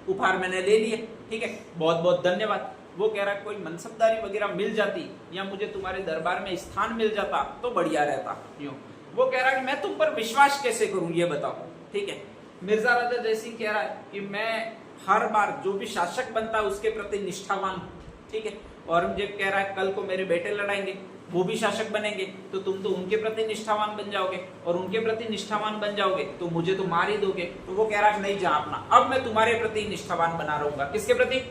उपहार मैंने ले लिए, ठीक है, बहुत बहुत धन्यवाद। वो कह रहा है कोई मनसबदारी वगैरह मिल जाती या मुझे तुम्हारे दरबार में स्थान मिल जाता तो बढ़िया रहता। यूं वो कह रहा है कि मैं तुम पर विश्वास कैसे करूं ये बताओ, ठीक है। मिर्जा राजा जयसिंह कह रहा है कि मैं हर बार जो भी शासक बनता है उसके प्रति निष्ठावान हूं, ठीक है। औरंगजेब कह रहा है कल को मेरे बेटे लड़ाएंगे, वो भी शासक बनेंगे तो तुम तो उनके प्रति निष्ठावान बन जाओगे, और उनके प्रति निष्ठावान बन जाओगे तो मुझे तो मार ही दोगे। तो वो कह रहा है नहीं जा अपना, अब मैं तुम्हारे प्रति निष्ठावान बना रहूंगा। किसके प्रति?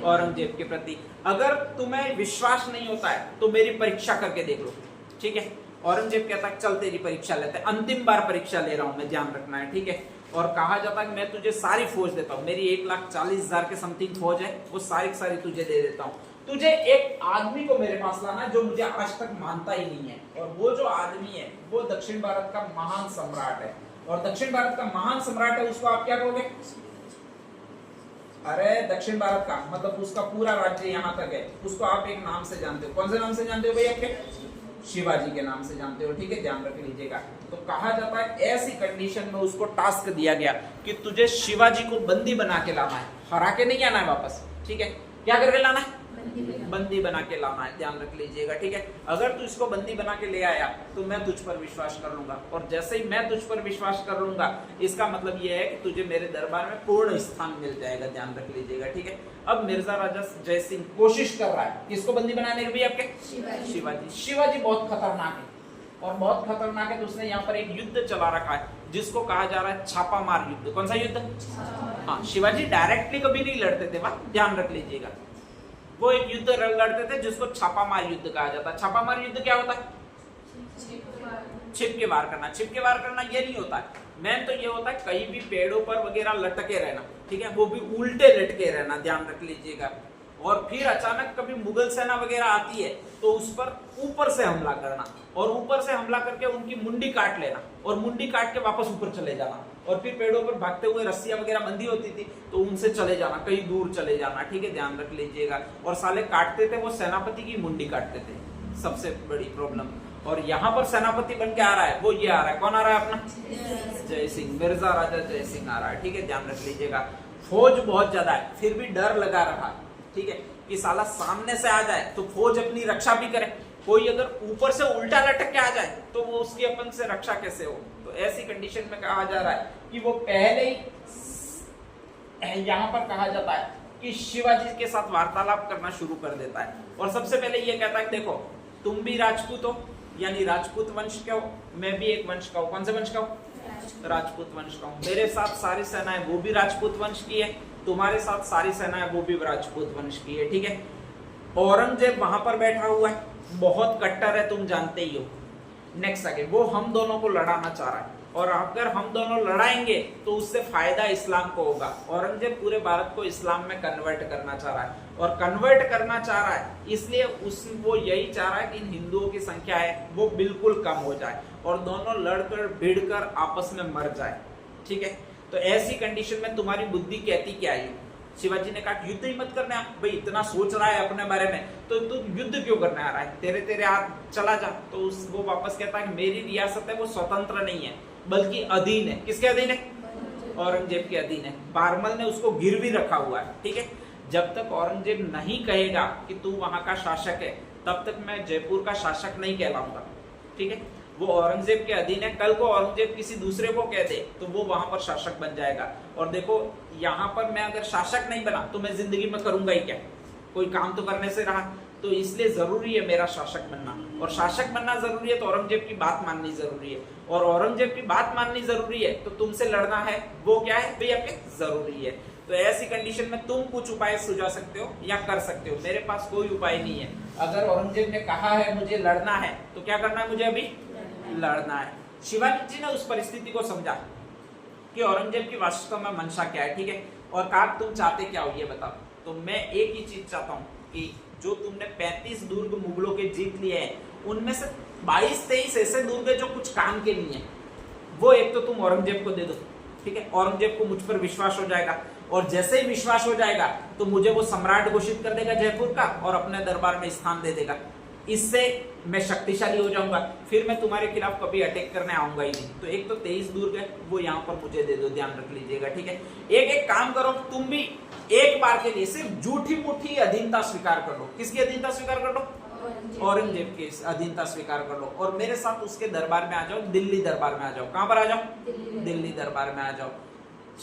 औरंगजेब के प्रति। अगर तुम्हें विश्वास नहीं होता है तो मेरी परीक्षा करके देख लो, ठीक है। औरंगजेब कहता है चल तेरी परीक्षा लेते हैं, अंतिम बार परीक्षा ले रहा हूं मैं, ध्यान रखना है, ठीक है। और कहा जाता है कि मैं तुझे सारी फौज देता हूं, मेरी 1,40,000 के समथिंग फौज है, वो सारी की सारी तुझे दे देता हूं। तुझे एक आदमी को मेरे पास लाना जो मुझे आज तक मानता ही नहीं है, और वो जो आदमी है वो दक्षिण भारत का महान सम्राट है। और दक्षिण भारत का महान सम्राट है, उसको आप क्या कहोगे? अरे दक्षिण भारत का मतलब उसका पूरा राज्य यहाँ तक है, उसको आप एक नाम से जानते हो। कौन से नाम से जानते हो भैया? आपके शिवाजी के नाम से जानते हो, ठीक है, ध्यान रख लीजिएगा। तो कहा जाता है ऐसी कंडीशन में उसको टास्क दिया गया कि तुझे शिवाजी को बंदी बना के लाना है, हरा के नहीं आना है वापस, ठीक है। क्या करके लाना है? बंदी बना के लाना है, ध्यान रख लीजिएगा, ठीक है। अगर तू इसको बंदी बना के ले आया तो मैं तुझ पर विश्वास कर लूंगा, और जैसे ही मैं तुझ पर विश्वास कर लूंगा इसका मतलब यह है कि तुझे मेरे दरबार में पूर्ण स्थान मिल जाएगा, ध्यान रख लीजिएगा, ठीक है। अब मिर्जा राजा जय सिंह कोशिश कर रहा है किसको बंदी बनाने की, भी आपके शिवाजी। शिवाजी बहुत खतरनाक है और बहुत खतरनाक है, तो उसने यहाँ पर एक युद्ध चला रखा है जिसको कहा जा रहा है छापामार युद्ध। कौन सा युद्ध? हाँ, शिवाजी डायरेक्टली कभी नहीं लड़ते थे, बात ध्यान रख लीजिएगा। वो एक युद्ध लड़ते थे जिसको छापामार युद्ध कहा जाता है। छापामार युद्ध क्या होता है? छिप के वार करना। छिप के वार करना ये नहीं होता है, मेन तो ये होता है कहीं भी पेड़ों पर वगैरह लटके रहना, ठीक है, वो भी उल्टे लटके रहना, ध्यान रख लीजिएगा। और फिर अचानक कभी मुगल सेना वगैरह आती है तो उस पर ऊपर से हमला करना, और ऊपर से हमला करके उनकी मुंडी काट लेना, और मुंडी काट के वापस ऊपर चले जाना, और फिर पेड़ों पर भागते हुए रस्सियां वगैरह बंधी होती थी तो उनसे चले जाना, कहीं दूर चले जाना, ठीक है, ध्यान रख लीजिएगा। और साले काटते थे वो सेनापति की मुंडी काटते थे, सबसे बड़ी प्रॉब्लम। और यहाँ पर सेनापति बन के आ रहा है, वो ये आ रहा है, कौन आ रहा है? अपना जय सिंह, मिर्जा राजा जय सिंह आ रहा है, ठीक है, ध्यान रख लीजिएगा। फौज बहुत ज्यादा है, फिर भी डर लगा रहा, ठीक है, कि साला सामने से आ जाए तो फौज अपनी रक्षा भी करे, कोई अगर ऊपर से उल्टा लटक के आ जाए तो वो उसकी अपन से रक्षा कैसे हो। तो ऐसी कंडीशन में कहा जा रहा है कि वो पहले ही, यहाँ पर कहा जाता है कि शिवाजी के साथ वार्तालाप करना शुरू कर देता है, और सबसे पहले ये कहता है देखो तुम भी राजपूत हो, यानी राजपूत वंश के हो, मैं भी एक वंश का हूँ। कौन से वंश का हूँ? राजपूत वंश का हूँ। मेरे साथ सारी सेना है वो भी राजपूत वंश की है, तुम्हारे साथ सारी सेना है वो भी राजपूत वंश की है, ठीक है। औरंगजेब वहां पर बैठा हुआ है, बहुत कट्टर है, तुम जानते ही हो। नेक्स्ट आगे, वो हम दोनों को लड़ाना चाह रहा है, और अगर हम दोनों लड़ाएंगे तो उससे फायदा इस्लाम को होगा। औरंगजेब पूरे भारत को इस्लाम में कन्वर्ट करना चाह रहा है, और कन्वर्ट करना चाह रहा है इसलिए वो यही चाह रहा है कि इन हिंदुओं की संख्या है वो बिल्कुल कम हो जाए और दोनों लड़कर भिड़कर आपस में मर जाए, ठीक है। तो ऐसी कंडीशन में तुम्हारी बुद्धि कहती क्या है? शिवाजी ने कहा युद्ध ही मत करना, भाई इतना सोच रहा है अपने बारे में तो तू युद्ध क्यों करने आ रहा है, तेरे हाथ चला जा। तो वो वापस कहता है कि मेरी रियासत है वो स्वतंत्र नहीं है बल्कि अधीन है। किसके अधीन है? औरंगजेब के अधीन है। बारमल ने उसको गिरवी रखा हुआ है, ठीक है। जब तक औरंगजेब नहीं कहेगा कि तू वहां का शासक है तब तक मैं जयपुर का शासक नहीं कहलाऊंगा, ठीक है। वो औरंगजेब के अधीन है, कल को औरंगजेब किसी दूसरे को कह दे तो वो वहां पर शासक बन जाएगा। और देखो यहाँ पर मैं अगर शासक नहीं बना तो मैं जिंदगी में करूंगा ही क्या, कोई काम तो करने से रहा। तो इसलिए जरूरी है मेरा शासक बनना, और शासक बनना जरूरी है तो औरंगजेब की बात माननी जरूरी है, और औरंगजेब की बात माननी जरूरी है तो तुमसे लड़ना है वो क्या है भाई आपके जरूरी है। तो ऐसी कंडीशन में तुम कुछ उपाय सुझा सकते हो या कर सकते हो, मेरे पास कोई उपाय नहीं है। अगर औरंगजेब ने कहा है मुझे लड़ना है तो क्या करना है? मुझे अभी लड़ना है। शिवाजी जी ने उस परिस्थिति को समझा कि औरंगजेब की वास्तव में मंशा क्या है, ठीक है, और कहा तुम चाहते क्या हो ये बताओ। तो मैं एक ही चीज चाहता हूँ कि जो तुमने 35 दुर्ग मुगलों के जीत लिए हैं उनमें से 22-23 ऐसे दुर्ग है जो कुछ काम के नहीं है, वो एक तो तुम औरंगजेब को दे दो, ठीक है। औरंगजेब को मुझ पर विश्वास हो जाएगा, और जैसे ही विश्वास हो जाएगा तो मुझे वो सम्राट घोषित कर देगा जयपुर का और अपने दरबार में स्थान दे देगा। इससे मैं शक्तिशाली हो जाऊंगा, फिर मैं तुम्हारे खिलाफ कभी अटैक करने आऊंगा ही नहीं। तो एक तो 23 दुर्ग है वो यहाँ पर मुझे दे दो, ध्यान रख लीजिएगा, ठीक है। एक काम करो, तुम भी एक बार के लिए सिर्फ झूठी मूठी अधीनता स्वीकार कर लो। किसकी अधीनता स्वीकार कर लो? औरंगजेब की अधीनता स्वीकार कर लो, और मेरे साथ उसके दरबार में आ जाओ, दिल्ली दरबार में आ जाओ। कहां पर आ जाओ? दिल्ली दरबार में आ जाओ।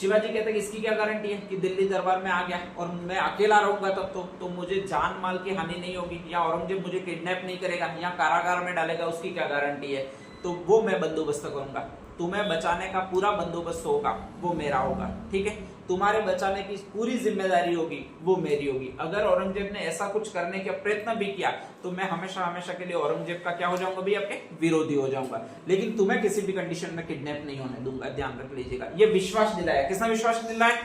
शिवाजी कहते हैं इसकी क्या गारंटी है कि दिल्ली दरबार में आ गया और मैं अकेला रहूंगा तब तो मुझे जान माल की हानि नहीं होगी, या औरंगजेब मुझे किडनैप नहीं करेगा या कारागार में डालेगा, उसकी क्या गारंटी है? तो वो मैं बंदोबस्त करूंगा, तुम्हें बचाने का पूरा बंदोबस्त होगा वो मेरा होगा, ठीक है। तुम्हारे बचाने की पूरी जिम्मेदारी होगी वो मेरी होगी। अगर औरंगजेब ने ऐसा कुछ करने का प्रयत्न भी किया तो मैं हमेशा हमेशा के लिए औरंगजेब का क्या हो जाऊंगा भी? आपके विरोधी हो जाऊंगा, लेकिन तुम्हें किसी भी कंडीशन में किडनैप नहीं होने दूंगा, ध्यान रख लीजिएगा। ये विश्वास दिलाया, किसने विश्वास दिलाया?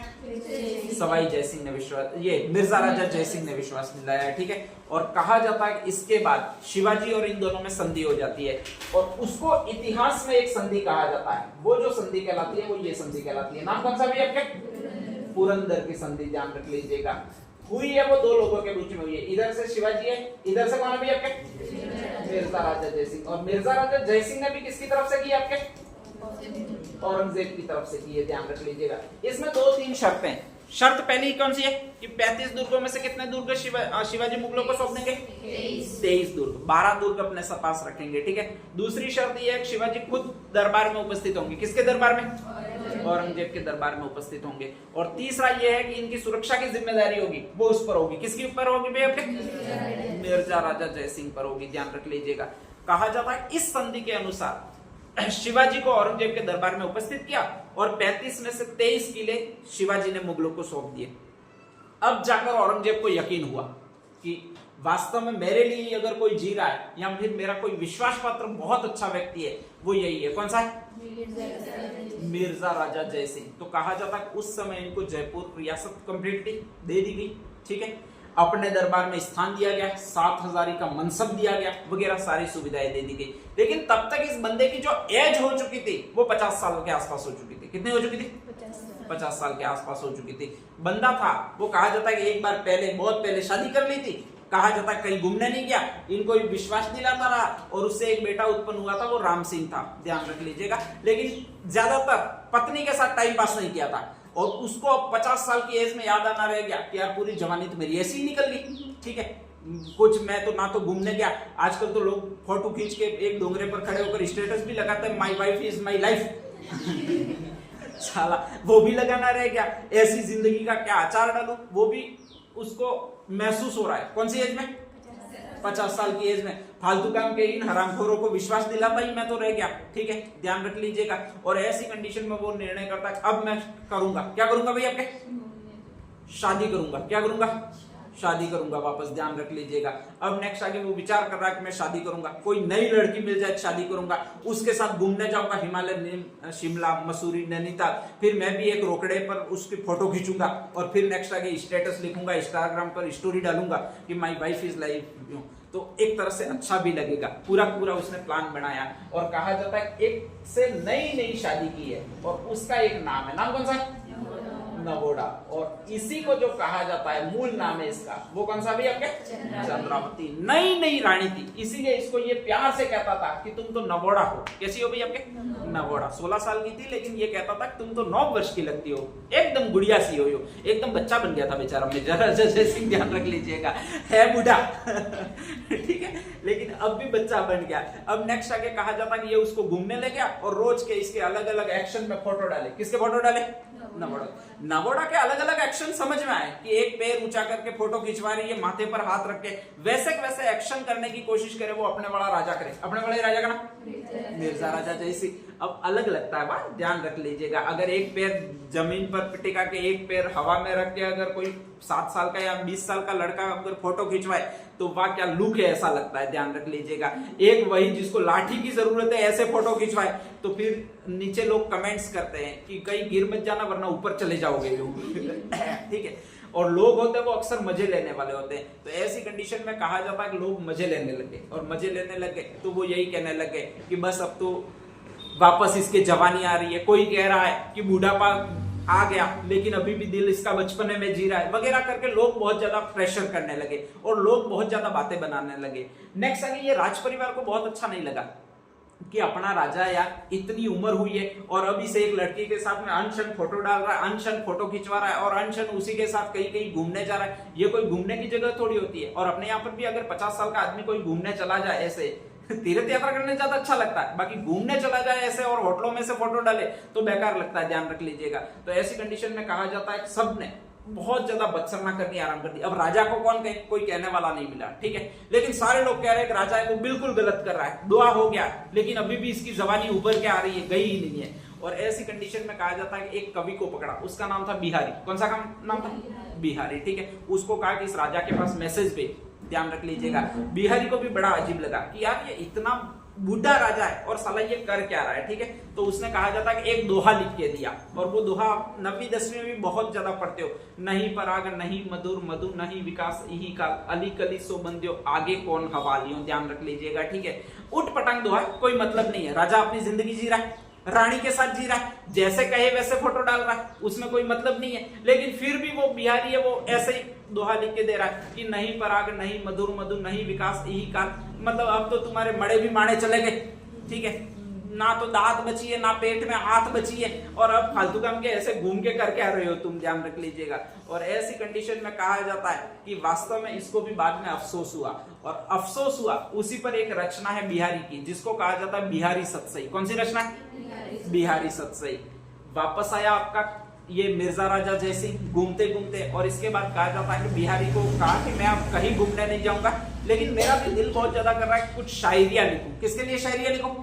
सवाई जय सिंह ने विश्वास, ये मिर्जा राजा जय सिंह ने विश्वास दिलाया, ठीक है। और कहा जाता है इसके बाद शिवाजी और इन दोनों में संधि हो जाती है, और उसको इतिहास में एक संधि कहा जाता है। वो जो संधि कहलाती है वो ये संधि कहलाती है। नाम कौन सा भी आपके? पुरंदर की संधि, ध्यान रख लीजिएगा। हुई है वो दो लोगों के बीच में हुई है, इधर से शिवाजी है, इधर से कौन है भी आपके? मिर्जा राजा जय सिंह। और मिर्जा राजा जय सिंह ने भी किसकी तरफ से की? आपके औरंगजेब की तरफ से की है, ध्यान रख लीजिएगा। इसमें 2-3 शर्तें। शर्त पहली कौन सी है कि 35 दुर्गों में से कितने दुर्ग शिवाजी मुगलों को सौंप देंगे? 23 दुर्ग, 12 दुर्ग अपने पास रखेंगे, ठीक है। दूसरी शर्त यह है कि शिवाजी खुद दरबार में उपस्थित होंगे। किसके दरबार में? औरंगजेब के दरबार में उपस्थित होंगे। और तीसरा यह है कि इनकी सुरक्षा की जिम्मेदारी होगी वो उस पर होगी। किसके ऊपर होगी भैया? आपके मिर्जा राजा जयसिंह पर होगी, ध्यान रख लीजिएगा। कहा जाता है इस संधि के अनुसार शिवाजी को औरंगजेब के दरबार में उपस्थित किया और 35 में से 23 किले शिवाजी ने मुगलों को सौंप दिए। अब जाकर औरंगजेब को यकीन हुआ कि वास्तव में मेरे लिए अगर कोई जी रहा है या फिर मेरा कोई विश्वास पात्र बहुत अच्छा व्यक्ति है वो यही है। कौन सा है? मिर्जा राजा जयसिंह। तो कहा जाता है उस समय इनको जयपुर रियासत कंप्लीटली दे दी गई, ठीक है। अपने दरबार में स्थान दिया गया, 7 हजारी का मनसब दिया गया, वगैरह सारी सुविधाएं दे दी गई। लेकिन तब तक इस बंदे की जो एज हो चुकी थी वो 50 साल के आसपास हो चुकी थी। कितनी हो चुकी थी? 50 साल के आसपास हो चुकी थी। बंदा था वो, कहा जाता है कि एक बार पहले, बहुत पहले शादी कर ली थी। कहा जाता है कहीं घूमने नहीं गया, इनको विश्वास दिलाता रहा और उससे एक बेटा उत्पन्न हुआ था, वो राम सिंह था, ध्यान रख लीजिएगा। लेकिन ज्यादातर पत्नी के साथ टाइम पास नहीं किया था और उसको अब 50 साल की एज में याद आना रह गया कि यार पूरी जवानी तो मेरी ऐसी ही निकल गई, ठीक है। कुछ मैं तो ना तो घूमने गया, आजकल तो लोग फोटो खींच के एक डोंगरे पर खड़े होकर स्टेटस भी लगाते हैं, my wife is my life. साला वो भी लगाना रह गया। ऐसी जिंदगी का क्या आचार डालूं, वो भी उसको महसूस हो रहा है। कौन सी एज में? 50 साल की एज में। फालतू काम के इन हरामखोरों को विश्वास दिलाता ही मैं तो रह गया, ठीक है, ध्यान रख लीजिएगा। और ऐसी कंडीशन में वो निर्णय करता है अब मैं करूंगा, क्या करूंगा भाई? आपके शादी करूंगा। क्या करूंगा? शादी करूंगा, वापस ध्यान रख लीजिएगा। अब नेक्स्ट आगे वो विचार कर रहा है कि मैं शादी करूंगा, कोई नई लड़की मिल जाए शादी करूंगा, उसके साथ घूमने जाऊंगा हिमालय, शिमला, मसूरी, नैनीताल, फिर मैं भी एक रोकड़े पर उसकी फोटो खींचूंगा और फिर नेक्स्ट आगे स्टेटस लिखूंगा, इंस्टाग्राम पर स्टोरी डालूंगा कि माई वाइफ इज लाइफ। तो एक तरह से अच्छा भी लगेगा। पूरा पूरा उसने प्लान बनाया और कहा जाता है एक से नई शादी की है और उसका एक नाम है, नाम कौन सा है? नवोड़ा। और इसी को जो कहा जाता है, मूल नाम है इसका, वो कौन सा भी? आपके चंद्रावती। नई रानी थी, इसीलिए इसको ये प्यार से कहता था कि तुम तो नवोड़ा हो। कैसी हो भाई? आपके नवोड़ा। 16 साल की थी लेकिन ये कहता था तुम तो 9 वर्ष की लगती हो, एकदम गुड़िया सी हो, एकदम बच्चा बन गया था बेचारा। मिर्जा जयसिंह, ध्यान रख लीजिएगा, है बूढ़ा ठीक है, लेकिन अब भी बच्चा बन गया। अब नेक्स्ट आगे कहा जाता कि ये उसको घूमने ले गया और रोज के इसके अलग अलग एक्शन में फोटो डाले। किसके फोटो डाले? नवोड़ा के अलग अलग एक्शन समझ में आए कि एक पैर ऊंचा करके फोटो खिंचवा रही है, माथे पर हाथ रख के, वैसे एक्शन करने की कोशिश करे वो अपने वाला राजा करे। अपने वाले राजा का नाम मिर्जा राजा जयसिंह। अब अलग लगता है बात, ध्यान रख लीजिएगा। अगर एक पैर जमीन पर टिका के एक पैर हवा में रख के अगर कोई 7 साल का या 20 साल का लड़का अगर फोटो खिंचवाए तो वाह क्या लुक है, ऐसा लगता है, ध्यान रख लीजिएगा। एक वही जिसको लाठी की जरूरत है ऐसे फोटो खिंचवाए तो फिर नीचे लोग कमेंट्स करते हैं कि कहीं गिर मत जाना वरना ऊपर चले जाओगे लोग ठीक है। और लोग होते हैं वो अक्सर मजे लेने वाले होते हैं। तो ऐसी कंडीशन में कहा जाता है कि लोग मजे लेने लगे और मजे लेने लगे तो वो यही कहने लगे कि बस अब तो वापस इसके जवानी आ रही है। कोई कह रहा है कि बूढ़ापा आ गया लेकिन अभी भी दिल इसका बचपने में जी रहा है, वगैरह करके लोग बहुत ज्यादा प्रेशर करने लगे और लोग बहुत ज्यादा बातें बनाने लगे। नेक्स्ट आगे ये राज परिवार को बहुत अच्छा नहीं लगा कि अपना राजा या इतनी उम्र हुई है और अभी से एक लड़की के साथ में अनशन फोटो डाल रहा है, अनशन फोटो खिंचवा रहा है और अनशन उसी के साथ कहीं कहीं घूमने जा रहा है। ये कोई घूमने की जगह थोड़ी होती है। और अपने यहाँ पर भी अगर 50 साल का आदमी कोई घूमने चला जाए, ऐसे तीर्थ यात्रा करने ज्यादा अच्छा लगता है, बाकी घूमने चला जाए ऐसे और होटलों में से फोटो डाले तो बेकार लगता है, ध्यान रख लीजिएगा। तो ऐसी कंडीशन में कहा जाता है सब ने बहुत ज्यादा बदसरना करनी आराम कर दी। अब राजा को कौन कहे, कोई कहने वाला नहीं मिला, ठीक है। लेकिन सारे लोग कह रहे हैं कि राजा को बिल्कुल गलत कर रहा है, दुआ हो गया लेकिन अभी भी इसकी जबानी उभर के आ रही है, गई ही नहीं है। और ऐसी कंडीशन में कहा जाता है कि एक कवि को पकड़ा, उसका नाम था बिहारी। कौन सा नाम था? बिहारी, ठीक है। उसको कहा कि इस राजा के पास मैसेज भेज, ध्यान रख लीजिएगा। बिहारी को भी बड़ा अजीब लगा कि यार ये इतना बूढ़ा राजा है और साला ये कर क्या रहा है, ठीक है। तो उसने कहा जाता है कि एक दोहा लिख के दिया और वो दोहा 9वीं 10वीं में भी बहुत ज्यादा पढ़ते हो। नहीं पराग नहीं मधुर मधु नहीं विकास यही का अली कली सो बंदियो आगे कौन हवालियों, ध्यान रख लीजिएगा, ठीक है। उठ पटांग दोहा, कोई मतलब नहीं है। राजा अपनी जिंदगी जी रहा है, रानी के साथ जी रहा है, जैसे कहे वैसे फोटो डाल रहा है, उसमें कोई मतलब नहीं है। लेकिन फिर भी वो बिहारी है, वो ऐसे ही दोहा लिख के दे रहा है कि नहीं पराग नहीं मधुर मधु नहीं विकास यही काल, मतलब अब तो तुम्हारे मड़े भी माने चले गए, ठीक है। ना तो दांत बची है, ना पेट में हाथ बची है, और अब फालतू काम के ऐसे घूम के करके आ रहे हो तुम, ध्यान रख लीजिएगा। और ऐसी कंडीशन में कहा जाता है कि वास्तव में इसको भी बाद में अफसोस हुआ, और अफसोस हुआ उसी पर एक रचना है बिहारी की, जिसको कहा जाता है बिहारी सतसई। कौन सी रचना है? बिहारी सतसई। वापस आया आपका ये मिर्जा राजा जयसिंह घूमते घूमते, और इसके बाद कहा जाता है कि बिहारी को कहा कि मैं अब कहीं घूमने नहीं जाऊंगा, लेकिन मेरा भी दिल बहुत ज्यादा कर रहा है कुछ शायरिया लिखूं। किसके लिए शायरिया लिखूं?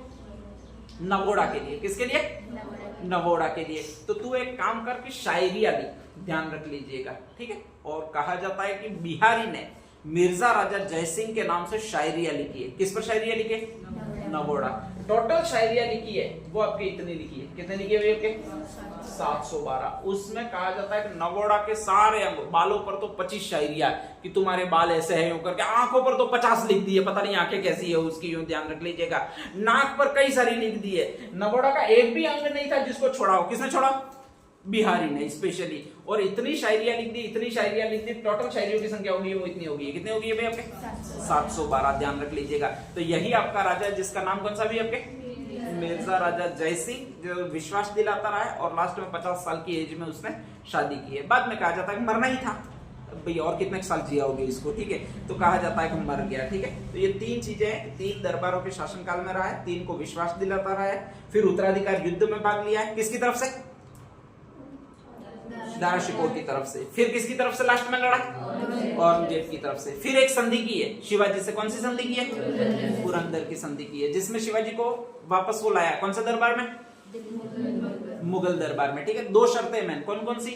नवोड़ा के लिए। किसके लिए? नवोड़ा के लिए। तो तू एक काम कर कि शायरिया लिख, ध्यान रख लीजिएगा, ठीक है। और कहा जाता है कि बिहारी ने मिर्जा राजा जयसिंह के नाम से शायरिया लिखी है। किस पर शायरिया लिखी है? नवोड़ा। टोटल शायरिया लिखी है वो आपके इतनी लिखी है। कितने लिखी है आपके? 712। उसमें कहा जाता है कि नवोड़ा के सारे अंग, बालों पर तो 25 शायरिया कि तुम्हारे बाल ऐसे हैं यूं करके, आंखों पर तो 50 लिख दी है, पता नहीं आंखें कैसी है उसकी, यूं ध्यान रख लीजिएगा। नाक पर कई सारी लिख दी है। नवोड़ा का एक भी अंग नहीं था जिसको छोड़ा हो। किसने छोड़ा? बिहारी ने स्पेशली। और इतनी शायरिया लिख दी, इतनी शायरिया लिख दी, टोटल शायरियों की संख्या होगी वो इतनी होगी। कितनी होगी भाई आपके? 712, ध्यान रख लीजिएगा। तो यही आपका राजा है जिसका नाम कौन सा भी आपके? मिर्जा राजा जयसिंह, जो विश्वास दिलाता रहा है, और लास्ट में 50 साल की एज में उसने शादी की है। बाद में कहा जाता है कि मरना ही था भाई, और कितने साल जिया होगी इसको, ठीक है। तो कहा जाता है कि मर गया, ठीक है। तो ये तीन चीजें हैं, 3 दरबारों के शासनकाल में रहा है, 3 को विश्वास दिलाता रहा है, फिर उत्तराधिकार युद्ध में भाग लिया है। किसकी तरफ से? दारा शिकोह की तरफ से। फिर किसकी तरफ से लास्ट में लड़ा? औरंगजेब की तरफ से। फिर एक संधि की है शिवाजी से। कौन सी संधि की है? पुरंदर की संधि की है, जिसमें शिवाजी को वापस वो लाया। कौन सा दरबार में? मुगल दरबार में, ठीक है। 2 शर्तें में, कौन कौन सी?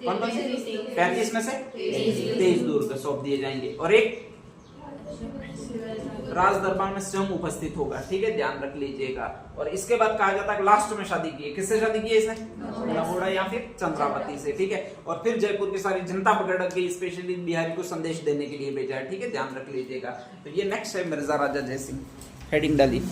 कौन कौन सी? 35 में से 23 दूर सौंप दिए जाएंगे, और एक राज दरबार में स्वयं उपस्थित होगा, ठीक है, ध्यान रख लीजिएगा। और इसके बाद कहा जाता है लास्ट में शादी की है। किससे शादी की है इसने? नवोड़ा या फिर चंद्रावती से, ठीक है। और फिर जयपुर की सारी जनता पकड़ गई, स्पेशली बिहारी को संदेश देने के लिए भेजा है, ठीक है, ध्यान रख लीजिएगा। तो ये नेक्स्ट है मिर्जा राजा जयसिंह, हेडिंग डाली।